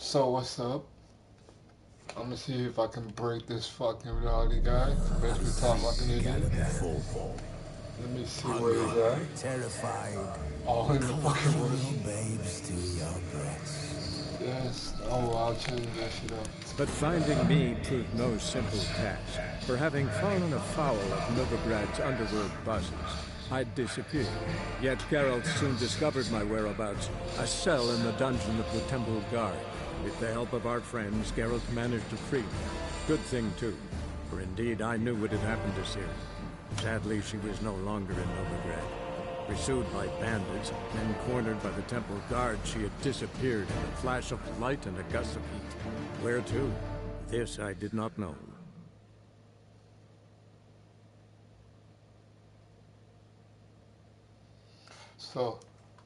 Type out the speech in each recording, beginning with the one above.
So what's up? I'm gonna see if I can break this fucking reality guy. Basically talk like an idiot. Let me see where he's at. Terrified, Oh, in the fucking calling room. your babes to your breast. Yes. Oh, I'll change that shit up. But finding me proved no simple task, for having fallen afoul of Novigrad's underworld bosses, I'd disappeared. Yet Geralt soon discovered my whereabouts, a cell in the dungeon of the Temple Guard. With the help of our friends, Geralt managed to free me. Good thing, too, for indeed I knew what had happened to Ciri. Sadly, she was no longer in Novigrad. Pursued by bandits, then cornered by the Temple Guard, she had disappeared in a flash of light and a gust of heat. Where to? This I did not know. So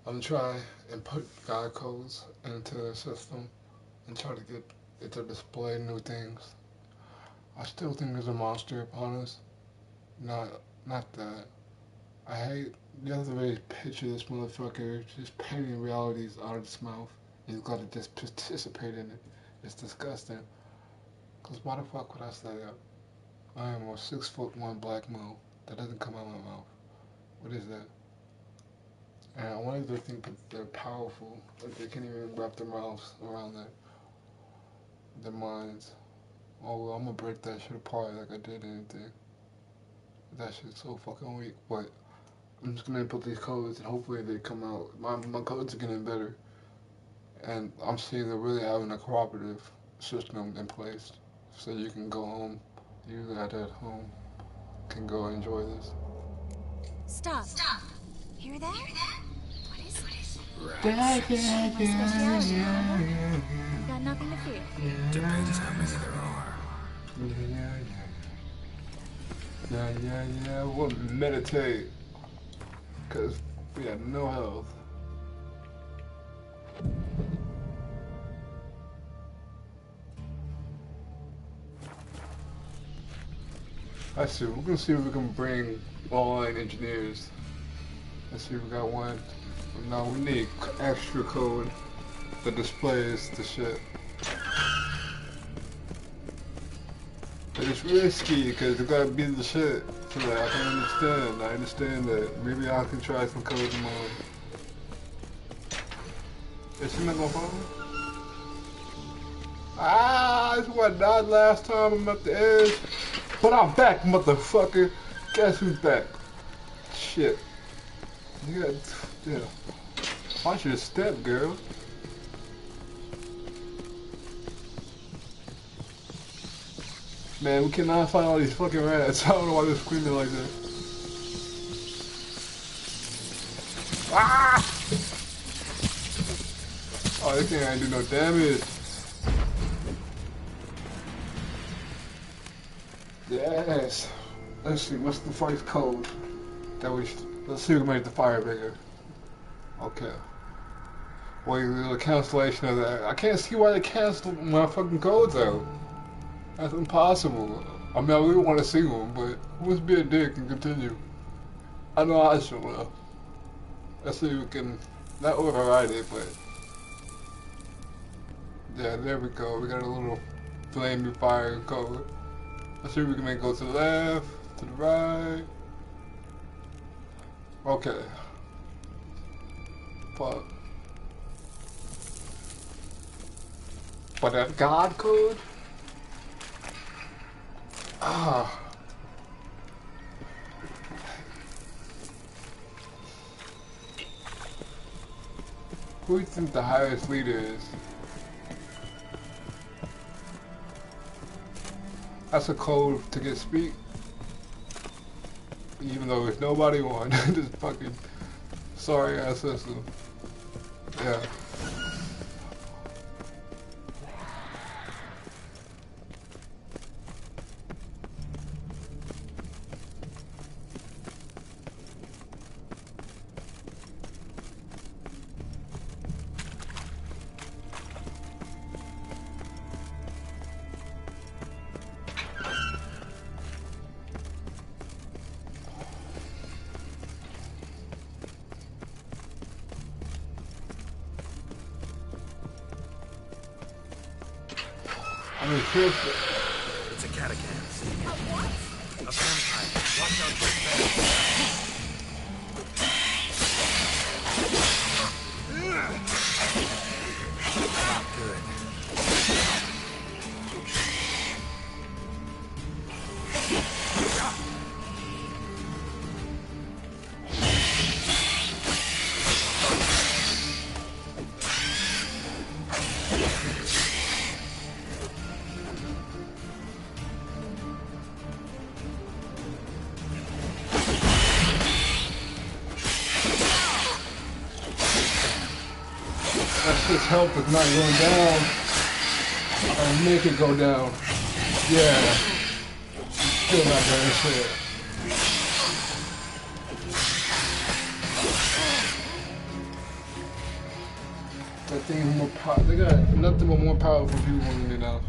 I'm trying and put guide codes into the system and try to get it to display new things. I still think there's a monster upon us. Not not that. I hate the other way to picture this motherfucker just painting realities out of his mouth. He's got to just participate in it. It's disgusting. Cause why the fuck would I say that? I am a 6'1" black male. That doesn't come out of my mouth. What is that? And I wanted to think that they're powerful. Like they can't even wrap their mouths around their minds. Oh well, I'm gonna break that shit apart like I did anything. That shit's so fucking weak. But I'm just gonna input these codes and hopefully they come out. My codes are getting better. And I'm seeing they're really having a cooperative system in place. So you can go home. You that at home can go enjoy this. Stop. Hear that? What is it? Yeah, My speciality, remember? You've got nothing to fear. Depends how many there are. Yeah. We'll meditate. Because we have no health. I see. We're gonna see if we can bring online engineers. Let's see if we got one. No, we need extra code that displays the shit. But it's risky because it gotta be the shit so that I can understand. I understand that. Maybe I can try some code tomorrow. Is she not gonna follow? Ah, this was not last time I'm at the edge. But I'm back, motherfucker. Guess who's back? Shit. You got, yeah. Watch your step, girl. Man, we cannot find all these fucking rats. I don't know why they're screaming like that. Ah! Oh, this thing ain't do no damage. Yes. Let's see, what's the first code that we let's see who made the fire bigger. Okay. Wait, there's a cancellation of that. I can't see why they canceled my fucking codes out. That's impossible. I mean, I really want to see them, but who must be a dick and continue? I know I should will. Let's see if we can not override it, but yeah, there we go. We got a little flaming fire code. Let's see if we can make it go to the left, to the right. Okay. But that God code? Ah. Who do you think the highest leader is? That's a code to get speak. Even though there's nobody on this fucking sorry ass system. Yeah. I'm tripping. It's a catacomb. A vampire. Watch out for that. Not good. That's his health is not going down. I'll make it go down. Yeah. Still not doing shit. That thing is more powerful. They got nothing but more powerful people than me now.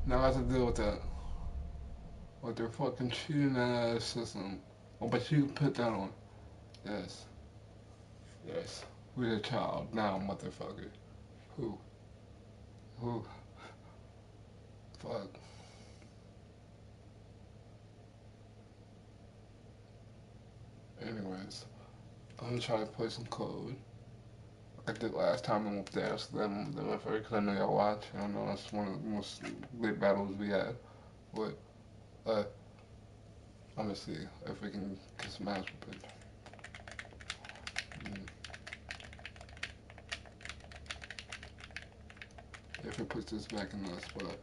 Now I have to deal with that. With their fucking cheating ass system. Oh, but you can put that on. Yes. Yes. We're the child now, motherfucker. Who? Who? Fuck. Anyways, I'm gonna try to play some code. Like I did last time I went there, so then because I know y'all watch. I know that's one of the most lit battles we had. But, I'm gonna see if we can get some ass with it. If it puts this back in the spot.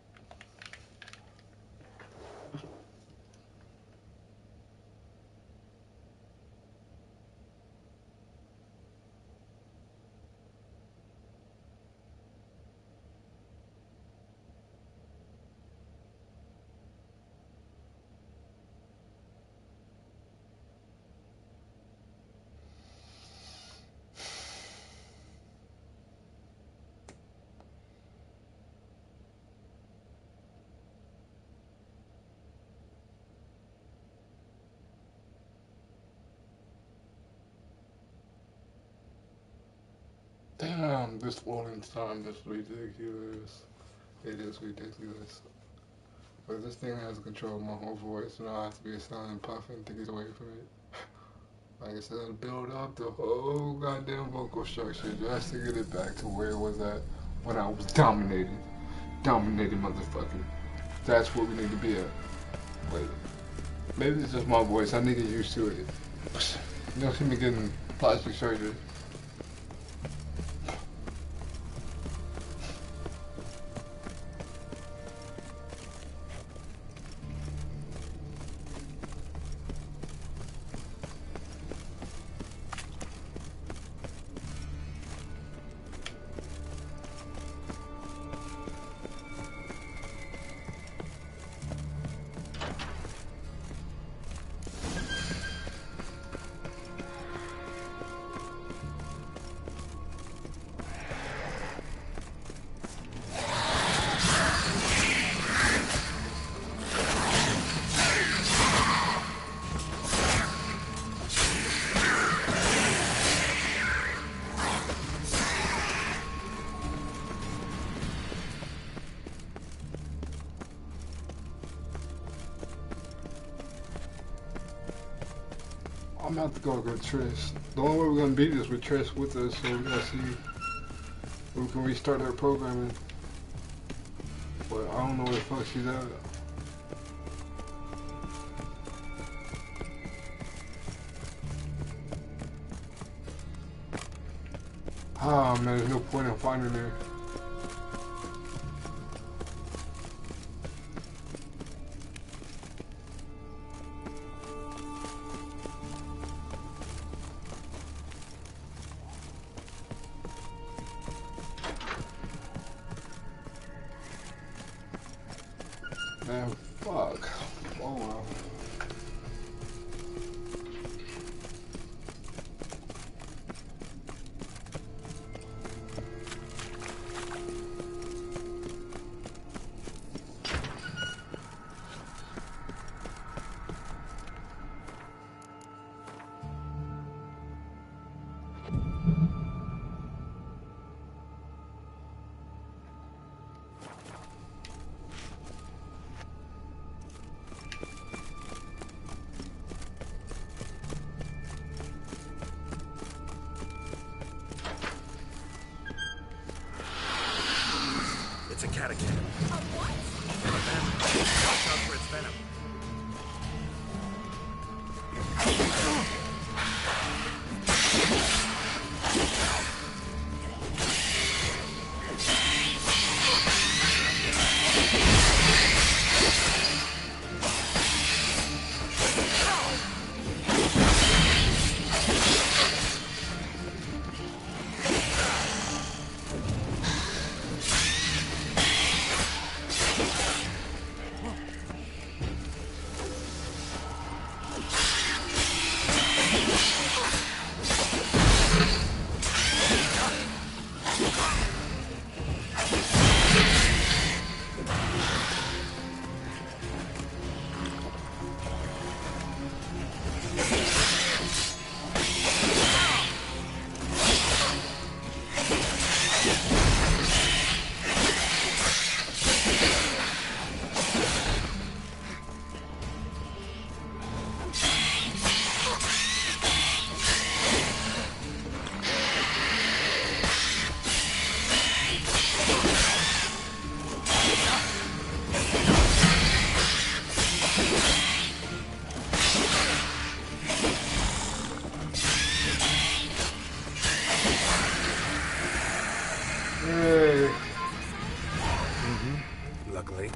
Damn, this loading time is ridiculous. It is ridiculous. But this thing has control of my whole voice, and I have to be a silent puffin to get away from it. Like I said, build up the whole goddamn vocal structure just to get it back to where it was at when I was dominated. Dominated motherfucker. That's where we need to be at. Wait. Maybe it's just my voice. I need to get used to it. You don't see me getting plastic surgery. I'm about to go get Trish. The only way we're gonna beat is with Trish with us, so we gotta see if we can restart our programming. But I don't know where the fuck she's at. Ah man, there's no point in finding her. Man, fuck. Oh well. catacomb. A what? A vampire. Watch out for its venom. Hey. Luckily,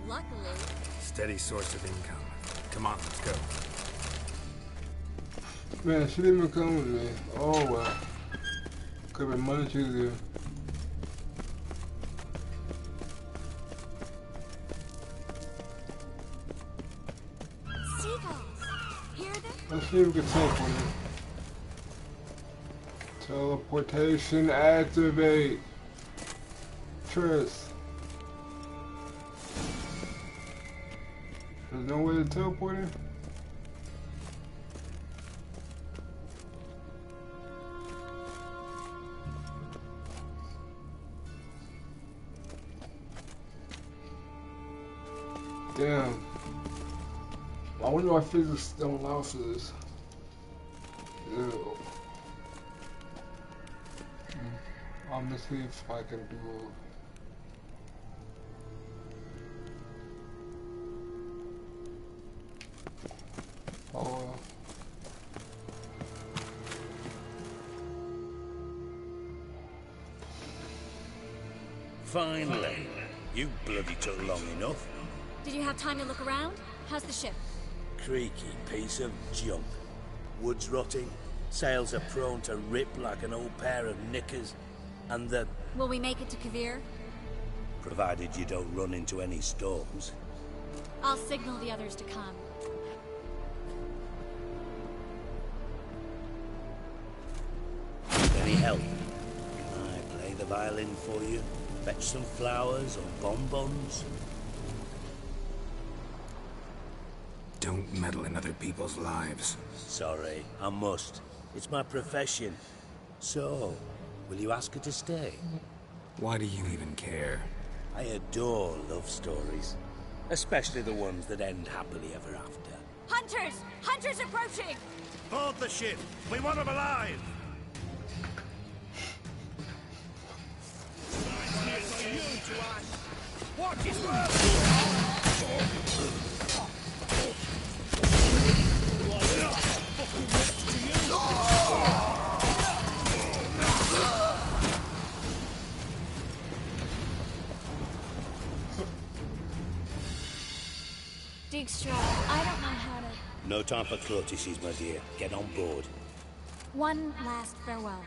Luckily. steady source of income. Come on, let's go. Man, she didn't even come with me. Oh well. Could have been much easier. Seagulls. Hear them? Let's see if we can teleport her. Teleportation activate. Triss. There's no way to teleport her? Damn. I wonder why physics don't allow for this. Ew. I'm gonna see if I can do. Oh well. Finally. You bloody took long enough. Did you have time to look around? How's the ship? Creaky piece of junk. Wood's rotting, sails are prone to rip like an old pair of knickers, and the... Will we make it to Kavir? provided you don't run into any storms. I'll signal the others to come. Any help? Can I play the violin for you? Fetch some flowers or bonbons? Don't meddle in other people's lives. Sorry, I must. It's my profession. So, will you ask her to stay? Why do you even care? I adore love stories. Especially the ones that end happily ever after. Hunters! Hunters approaching! Board the ship! We want them alive! What is Dijkstra, I don't know how to... No time for courtesies, my dear. Get on board. One last farewell.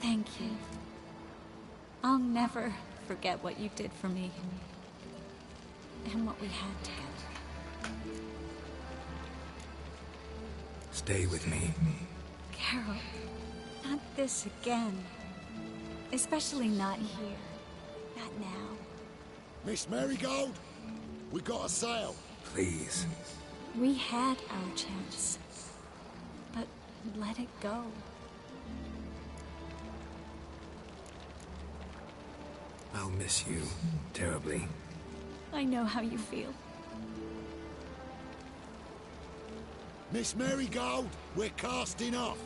Thank you. I'll never forget what you did for me. And what we had together. Stay with me. Carol, not this again. Especially not here. Not now. Miss Marigold, we got a sail. Please. We had our chance. But let it go. I'll miss you terribly. I know how you feel. Miss Marigold, we're casting off.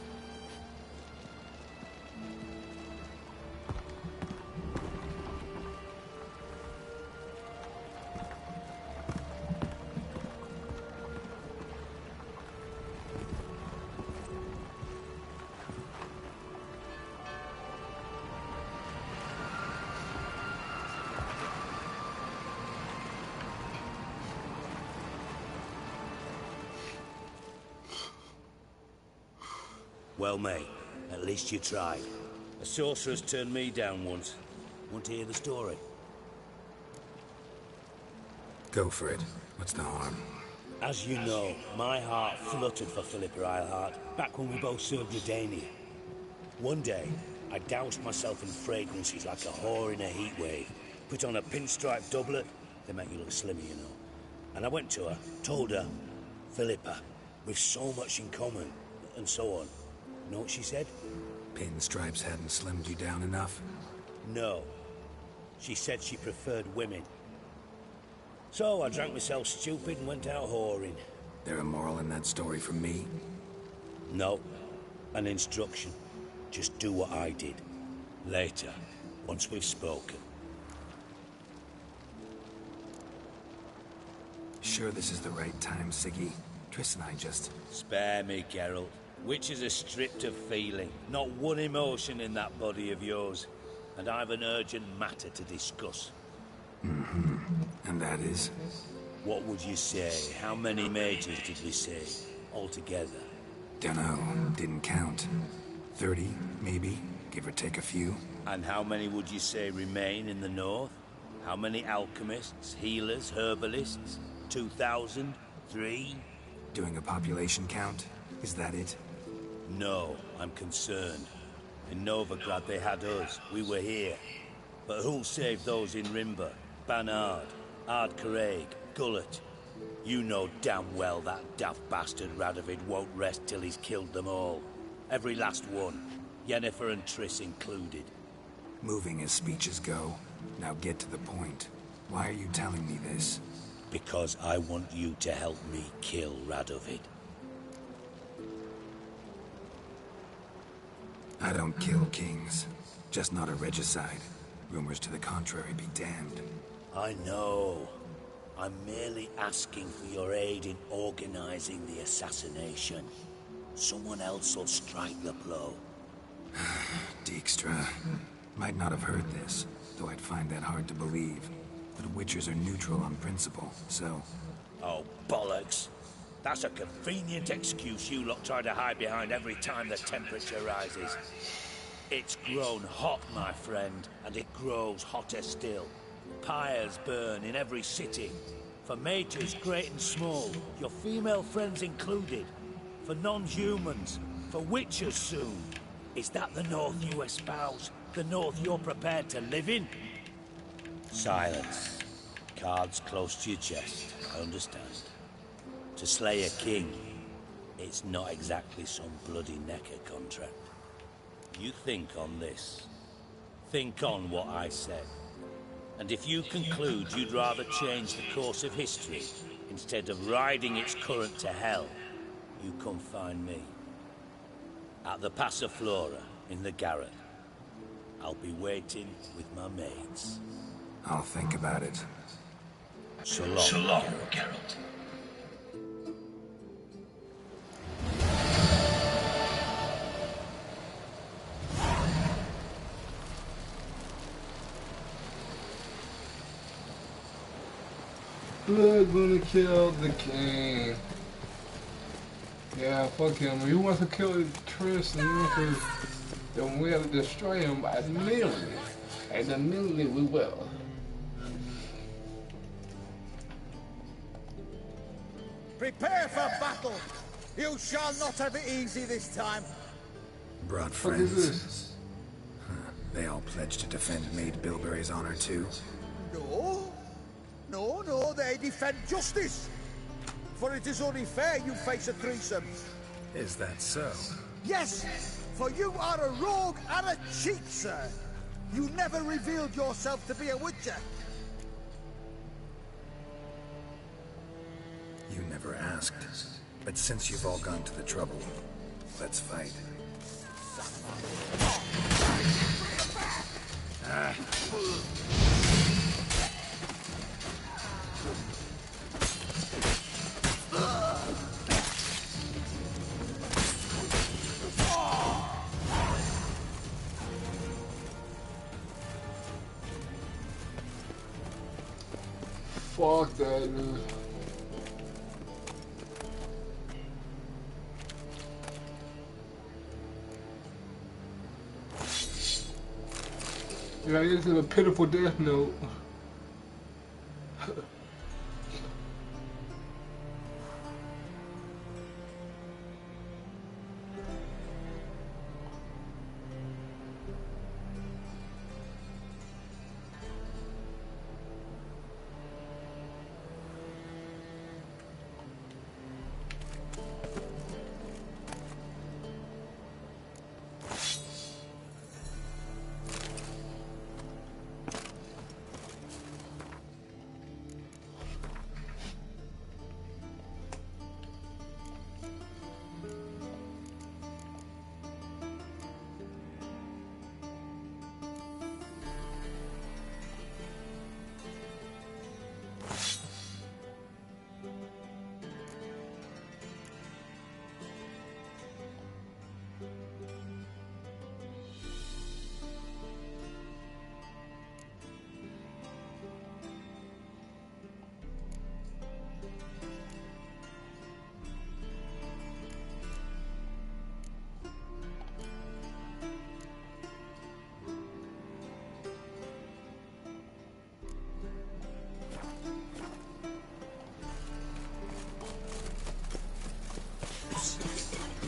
Well, mate, at least you tried. A sorceress turned me down once. Want to hear the story? Go for it. What's the harm? As you know, my heart fluttered for Philippa Eilhart back when we both served Redania. One day, I doused myself in fragrances like a whore in a heat wave. Put on a pinstripe doublet, they make you look slimmer, you know. And I went to her, told her, Philippa, we've so much in common, and so on. You know what she said? Pinstripes hadn't slimmed you down enough? No. She said she preferred women. So I drank myself stupid and went out whoring. There a moral in that story from me? No. An instruction. Just do what I did. Later, once we've spoken. Sure this is the right time, Siggy? Triss and I just... Spare me, Geralt. Witches are stripped of feeling. Not one emotion in that body of yours. And I've an urgent matter to discuss. Mm-hmm. And that is? What would you say? How many mages did we say? Altogether? Dunno. Didn't count. 30, maybe? Give or take a few. And how many would you say remain in the north? How many alchemists, healers, herbalists? 2,000? 3? Doing a population count? Is that it? No, I'm concerned. In Novigrad they had us. We were here. But who'll save those in Rimba? Banard, Ardcaraig, Gullet. You know damn well that daft bastard Radovid won't rest till he's killed them all. Every last one. Yennefer and Triss included. Moving as speeches go. Now get to the point. Why are you telling me this? Because I want you to help me kill Radovid. I don't kill kings. Just not a regicide. Rumors to the contrary be damned. I know. I'm merely asking for your aid in organizing the assassination. Someone else will strike the blow. Dijkstra. Might not have heard this, though I'd find that hard to believe. But Witchers are neutral on principle, so... Oh, bollocks. That's a convenient excuse you lot try to hide behind every time the temperature rises. It's grown hot, my friend, and it grows hotter still. Pyres burn in every city. For mages great and small, your female friends included. For non-humans, for witchers soon. Is that the North you espouse? The North you're prepared to live in? Silence. Cards close to your chest, I understand. To slay a king, it's not exactly some bloody necker contract. You think on this. Think on what I said. And if you conclude you'd rather change the course of history instead of riding its current to hell, you come find me. At the Passiflora in the Garret. I'll be waiting with my mates. I'll think about it. So long, Geralt. Blood gonna kill the king. Yeah, fuck him. He wants to kill Triss and Yennefer, then we have to destroy him immediately. And immediately we will. Prepare for battle! You shall not have it easy this time. Brought What is friends. this? They all pledged to defend Maid Bilberry's honor too. No. No, they defend justice. For it is only fair you face a threesome. Is that so? Yes, for you are a rogue and a cheat, sir. You never revealed yourself to be a witcher. You never asked. But since you've all gone to the trouble, let's fight. Fuck that dude. Yeah, this is a pitiful death note.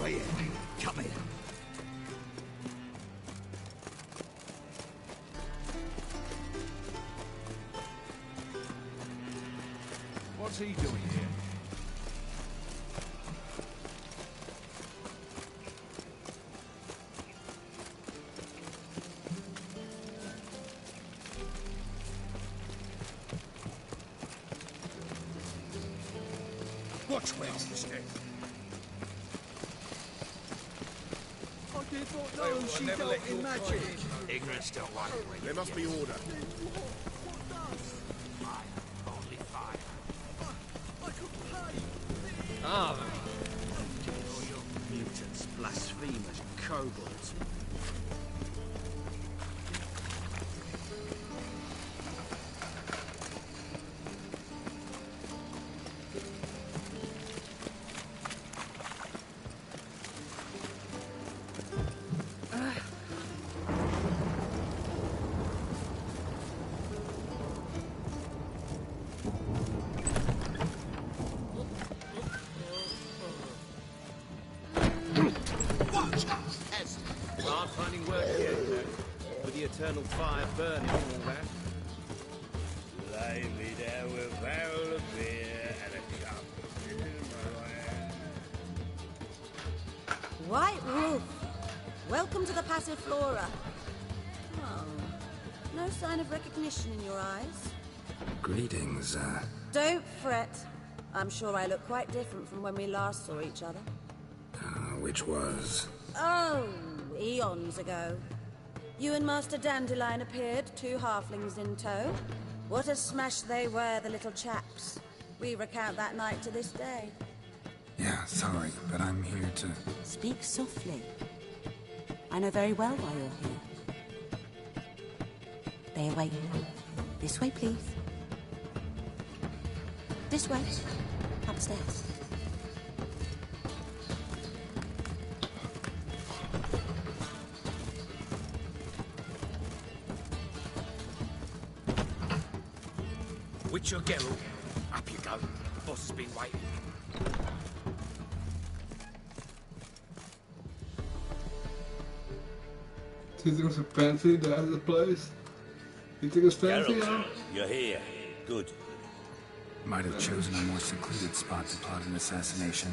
Right here. Come here. What's he doing here? Watch where you stay. She dealt in magic. Ignorance don't want it. There must be order. Only fire. Ah. Oh, you mutants, blasphemers, kobolds. Hard finding work here, you know, with the eternal fire burning and all that. Lay me there with a barrel of beer and a cup in my hand. White Wolf, welcome to the Passiflora. Oh, no sign of recognition in your eyes. Greetings, Don't fret. I'm sure I look quite different from when we last saw each other. which was... Oh, eons ago. You and Master Dandelion appeared, 2 halflings in tow. What a smash they were, the little chaps. We recount that night to this day. Yeah, sorry, but I'm here to... Speak softly. I know very well why you're here. They await you. This way, please. This way. Upstairs. Witcher Geralt, up you go. Boss has been waiting. Do you think it's fancy to have the place? You think it's fancy, Geralt, huh? you're here. Good. Might have chosen a more secluded spot to plot an assassination.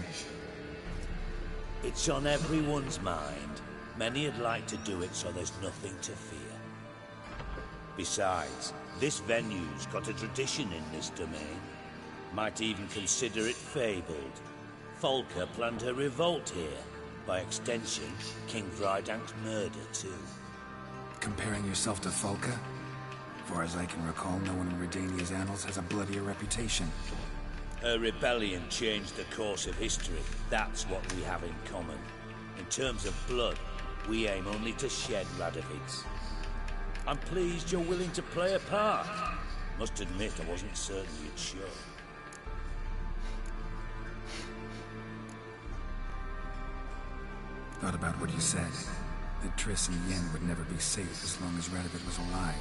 It's on everyone's mind. Many'd like to do it so there's nothing to fear. Besides, this venue's got a tradition in this domain. Might even consider it fabled. Folka planned her revolt here. By extension, King Vrydank's murder, too. Comparing yourself to Folka? Far as I can recall, no one in Redania's annals has a bloodier reputation. Her rebellion changed the course of history. That's what we have in common. In terms of blood, we aim only to shed Radovid's. I'm pleased you're willing to play a part. Must admit, I wasn't certain you'd show. Thought about what you said. that Triss and Yen would never be safe as long as Radovid was alive.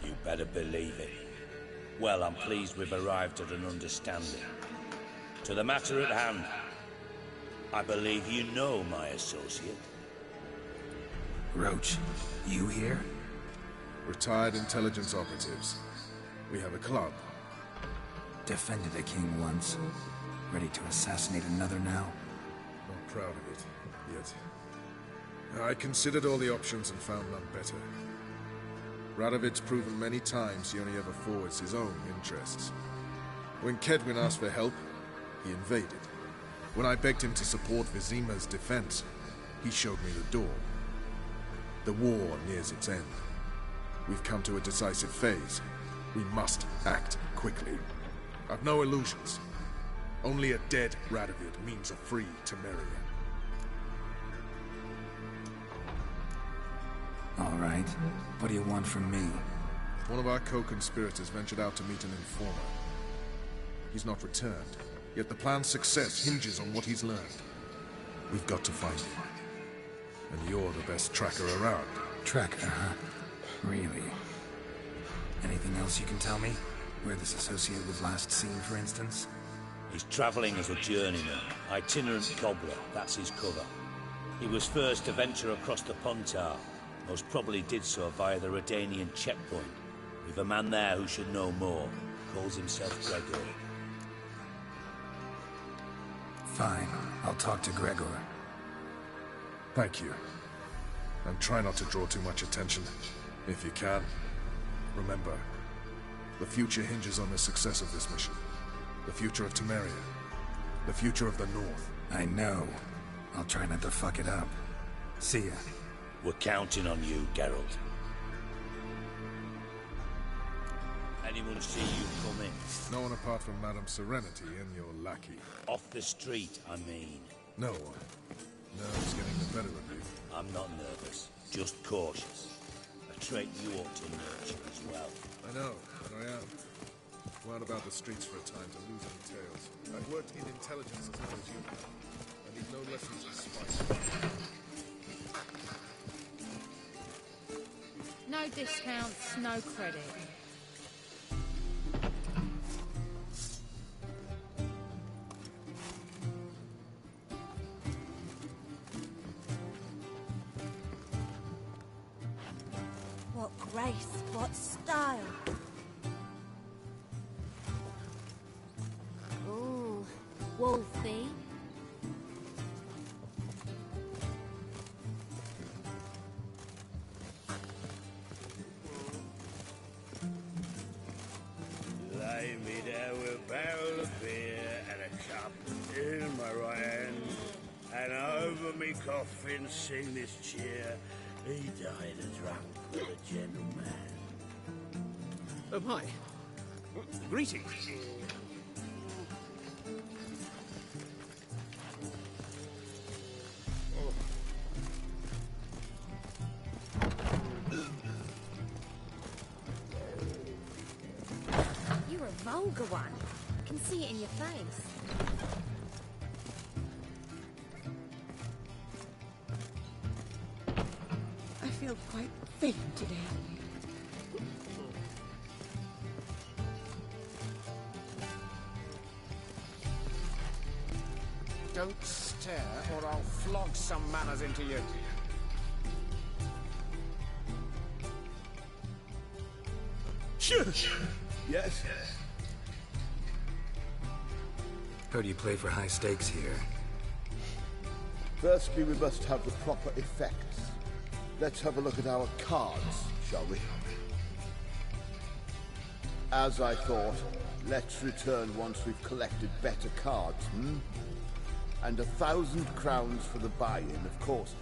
You better believe it. Well, I'm pleased we've arrived at an understanding. To the matter at hand, I believe you know my associate. Roach, you here? Retired intelligence operatives. We have a club. Defended a king once. Ready to assassinate another now? Not proud of it, yet. I considered all the options and found none better. Radovid's proven many times he only ever forwards his own interests. When Kedwin asked for help, he invaded. When I begged him to support Vizima's defense, he showed me the door. The war nears its end. We've come to a decisive phase. We must act quickly. I've no illusions. Only a dead Radovid means a free Temeria. All right. What do you want from me? One of our co-conspirators ventured out to meet an informer. He's not returned, yet the plan's success hinges on what he's learned. We've got to find him. And you're the best tracker around. Tracker, huh? Really? Anything else you can tell me? Where this associate was last seen, for instance? He's traveling as a journeyman. Itinerant cobbler, that's his cover. He was first to venture across the Pontar. Most probably did so via the Redanian checkpoint. We've a man there who should know more. Calls himself Gregor. Fine. I'll talk to Gregor. Thank you. And try not to draw too much attention. If you can. Remember, the future hinges on the success of this mission. The future of Temeria. The future of the North. I know. I'll try not to fuck it up. See ya. We're counting on you, Geralt. Anyone see you come in? No one apart from Madame Serenity and your lackey. Off the street, I mean. No one. Nerves getting the better of you. I'm not nervous, just cautious. A trait you ought to nurture as well. I know, and I am. Wound about the streets for a time to lose any tails. I've worked in intelligence as long as you have. I need no lessons in spice. No discounts, no credit. What grace, what style. Ooh, Wolfie. Lay me there with a barrel of beer and a cup in my right hand, and over me coffin sing this cheer. He died a drunk with a gentleman. Oh, hi. Greetings. You're a vulgar one. I can see it in your face. I feel quite faint today. Don't stare, or I'll flog some manners into you. Shush! Yes? Heard you play for high stakes here. Firstly, we must have the proper effects. Let's have a look at our cards, shall we? As I thought, let's return once we've collected better cards, And 1,000 crowns for the buy-in, of course.